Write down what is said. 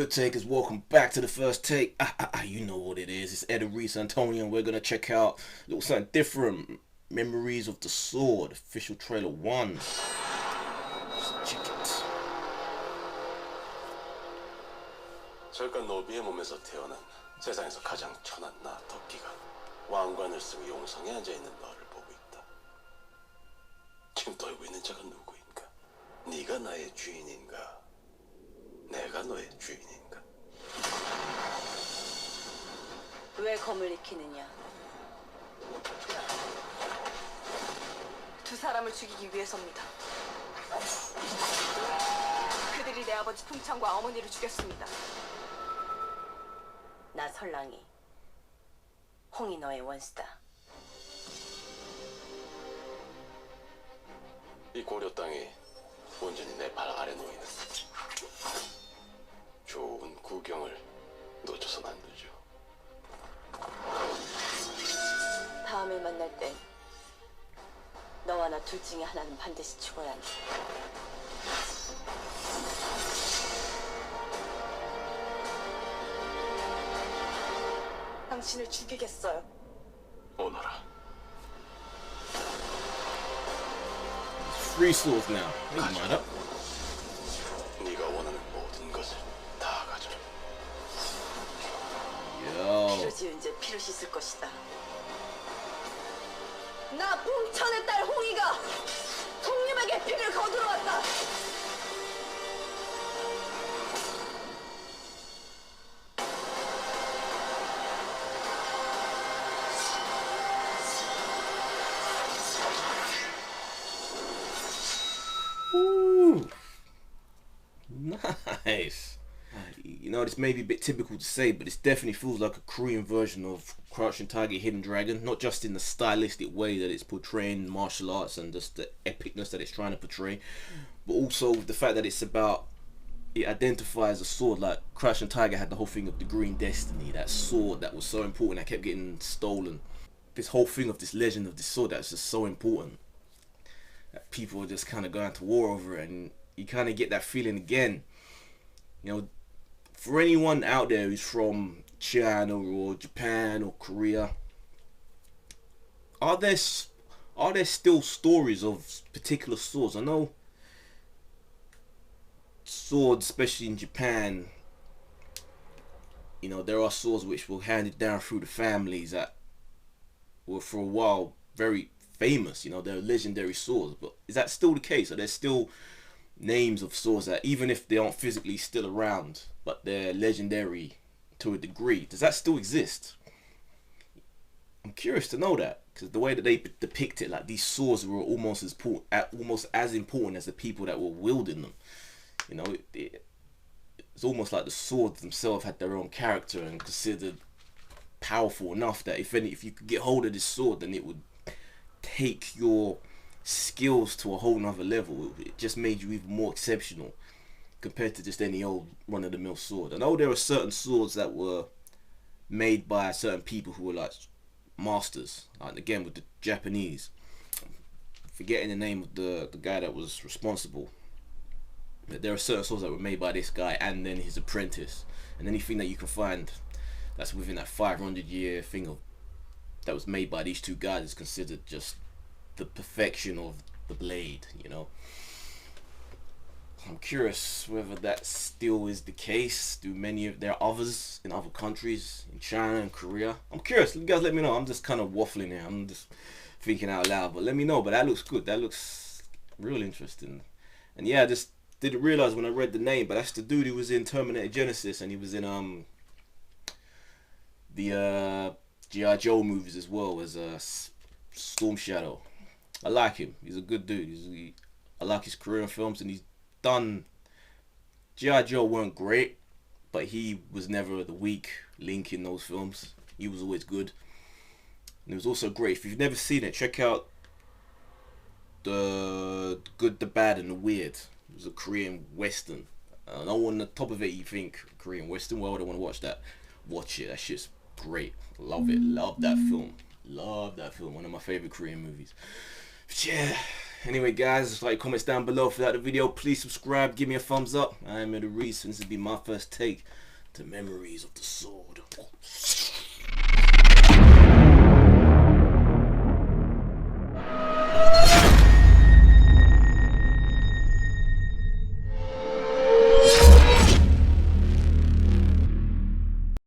good takers? Welcome back to the first take. You know what it is. It's Ed and Reese Antonio, and we're gonna check out a little something different. Memories of the Sword, official trailer 1. Let's check it. 절간 노비의 몸에서 태어난 세상에서 가장 천한 나 덕기가 왕관을 쓰고 용성에 앉아있는 너를 보고 있다. 지금 떨고 있는 자가 누구인가? 네가 나의 주인인가? 내가 너의 주인인가? 왜 검을 익히느냐? 두 사람을 죽이기 위해서입니다. 그들이 내 아버지 통창과 어머니를 죽였습니다. 나 설랑이, 홍이 너의 원수다. 이 고려 땅이 온전히 내 발 아래 놓이는 좋은 구경을 놓쳐선 안 되죠. 다음에 만날 땐 너와 나 둘 중에 하나는 반드시 죽어야 한다. 당신을 죽이겠어요. 오너라. Free swords now. Make mine up. 네가 원하는 모든 것을 다 가져라. Yo. 피로 지은 죄 피로 씻을 것이다. 나 봉천의 딸 홍이가 송님에게 피를 거두러 왔다. Ooh. Nice. You know, this may be a bit typical to say, but this definitely feels like a Korean version of Crouching Tiger, Hidden Dragon. Not just in the stylistic way that it's portraying martial arts and just the epicness that it's trying to portray, but also the fact that it's about, it identifies a sword. Like Crouching Tiger had the whole thing of the Green Destiny, that sword that was so important that kept getting stolen. This whole thing of this legend of this sword that's just so important that people are just kind of going to war over it, and you kind of get that feeling again. You know, for anyone out there who's from China or Japan or Korea, are there still stories of particular swords? I know swords, especially in Japan, you know, there are swords which were handed down through the families that were for a while very famous. You know, they're legendary swords. But is that still the case? Are there still names of swords that, even if they aren't physically still around, but they're legendary to a degree? Does that still exist? I'm curious to know that, because the way that they depict it, like these swords were almost as important as the people that were wielding them. You know, it's almost like the swords themselves had their own character and considered powerful enough that if you could get hold of this sword, then it would take your skills to a whole nother level. It just made you even more exceptional compared to just any old run-of-the-mill sword. I know there are certain swords that were made by certain people who were like masters, like again with the Japanese, forgetting the name of the guy that was responsible. But there are certain swords that were made by this guy and then his apprentice, and anything that you can find that's within that 500-year thing of that was made by these two guys is considered just the perfection of the blade, you know. I'm curious whether that still is the case. There are others in other countries, in China and Korea? I'm curious. You guys let me know. I'm just kind of waffling here. I'm just thinking out loud, but let me know. But that looks good. That looks real interesting. And yeah, I just didn't realize when I read the name, but that's the dude who was in Terminator Genisys, and he was in the G.I. Joe movies as well as Storm Shadow. I like him. He's a good dude. I like his Korean films, and he's done. G.I. Joe weren't great, but he was never the weak link in those films. He was always good. And it was also great. If you've never seen it, check out The Good, the Bad, and the Weird. It was a Korean Western. I know on the top of it you think Korean Western, why would I want to watch that? Watch it. That shit's great. Love it. Love that film. Love that film. One of my favorite Korean movies. But yeah, Anyway, guys, like, comments down below if you like the video. Please subscribe, give me a thumbs up. I am Reese, and this will be my first take to Memories of the Sword.